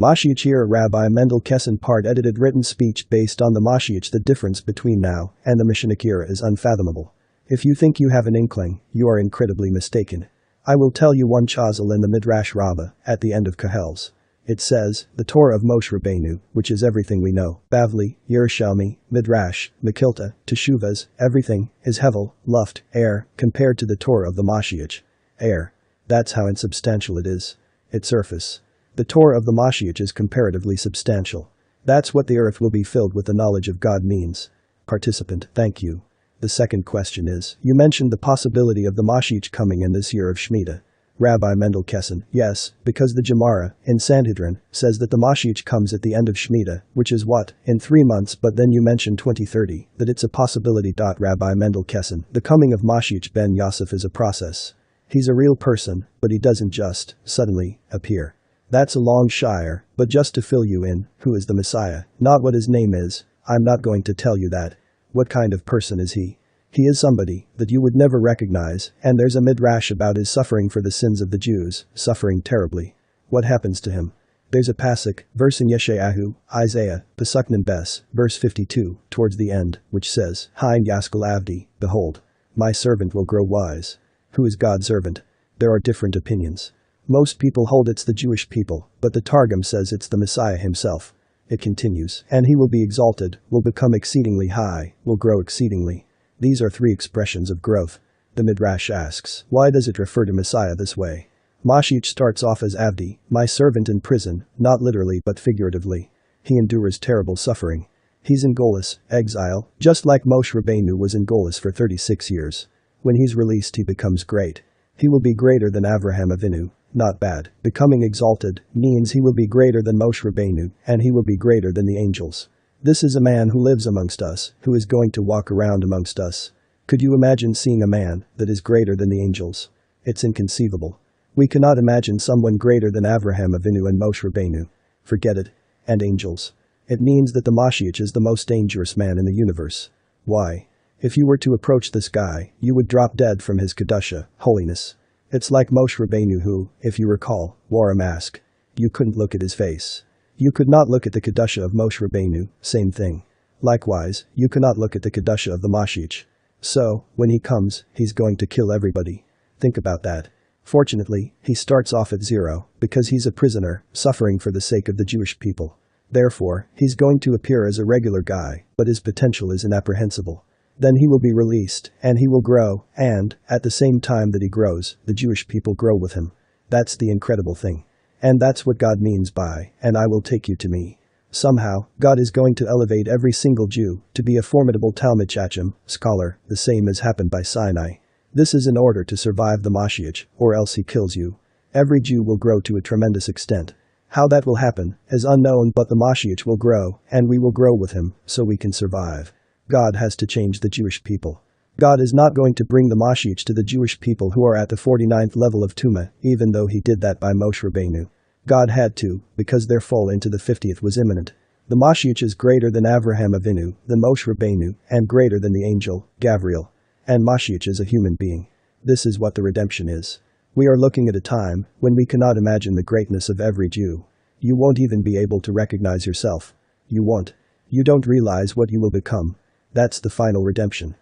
MoShiach Rabbi Mendel Kessin part edited written speech based on the MoShiach. The difference between now and the Mashiach era is unfathomable. If you think you have an inkling, you are incredibly mistaken. I will tell you one chazal in the Midrash Rabbah, at the end of Kahels. It says, the Torah of Moshe Rabbeinu, which is everything we know, Bavli, Yerushalmi, Midrash, Mekilta, Teshuvas, everything, is Hevel, Luft, air, compared to the Torah of the MoShiach. Air. That's how insubstantial it is. Its surface. The Torah of the MoShiach is comparatively substantial. That's what the earth will be filled with the knowledge of God means. Participant, thank you. The second question is, you mentioned the possibility of the MoShiach coming in this year of Shemitah. Rabbi Mendel Kessin, yes, because the Gemara, in Sanhedrin, says that the MoShiach comes at the end of Shemitah, which is what, in 3 months, but then you mentioned 2030, that it's a possibility. Rabbi Mendel Kessin, the coming of MoShiach Ben-Yosef is a process. He's a real person, but he doesn't just, suddenly, appear. That's a long shire, but just to fill you in, who is the Messiah, not what his name is, I'm not going to tell you that. What kind of person is he? He is somebody that you would never recognize, and there's a midrash about his suffering for the sins of the Jews, suffering terribly. What happens to him? There's a pasuk, verse in Yeshayahu, Isaiah, Pesuknim Bes, verse 52, towards the end, which says, Hein Yaskal Avdi, behold, my servant will grow wise. Who is God's servant? There are different opinions. Most people hold it's the Jewish people, but the Targum says it's the Messiah himself. It continues, and he will be exalted, will become exceedingly high, will grow exceedingly. These are 3 expressions of growth. The Midrash asks, why does it refer to Messiah this way? MoShiach starts off as Avdi, my servant in prison, not literally but figuratively. He endures terrible suffering. He's in Golus, exile, just like Moshe Rabbeinu was in Golus for 36 years. When he's released he becomes great. He will be greater than Avraham Avinu. Not bad. Becoming exalted means he will be greater than Moshe Rabbeinu, and he will be greater than the angels. This is a man who lives amongst us, who is going to walk around amongst us. Could you imagine seeing a man that is greater than the angels? It's inconceivable. We cannot imagine someone greater than Avraham Avinu and Moshe Rabbeinu. Forget it. And angels. It means that the MoShiach is the most dangerous man in the universe. Why? If you were to approach this guy, you would drop dead from his kedusha, holiness. It's like Moshe Rabbeinu who, if you recall, wore a mask. You couldn't look at his face. You could not look at the kedusha of Moshe Rabbeinu, same thing. Likewise, you cannot look at the kedusha of the MoShiach. So, when he comes, he's going to kill everybody. Think about that. Fortunately, he starts off at 0, because he's a prisoner, suffering for the sake of the Jewish people. Therefore, he's going to appear as a regular guy, but his potential is inapprehensible. Then he will be released, and he will grow, and, at the same time that he grows, the Jewish people grow with him. That's the incredible thing. And that's what God means by, and I will take you to me. Somehow, God is going to elevate every single Jew to be a formidable Talmid Chacham, scholar, the same as happened by Sinai. This is in order to survive the MoShiach, or else he kills you. Every Jew will grow to a tremendous extent. How that will happen is unknown, but the MoShiach will grow, and we will grow with him, so we can survive. God has to change the Jewish people. God is not going to bring the MoShiach to the Jewish people who are at the 49th level of Tumah, even though he did that by Moshe Rabbeinu. God had to, because their fall into the 50th was imminent. The MoShiach is greater than Avraham Avinu, than Moshe Rabbeinu, and greater than the angel, Gabriel. And MoShiach is a human being. This is what the redemption is. We are looking at a time when we cannot imagine the greatness of every Jew. You won't even be able to recognize yourself. You won't. You don't realize what you will become. That's the final redemption.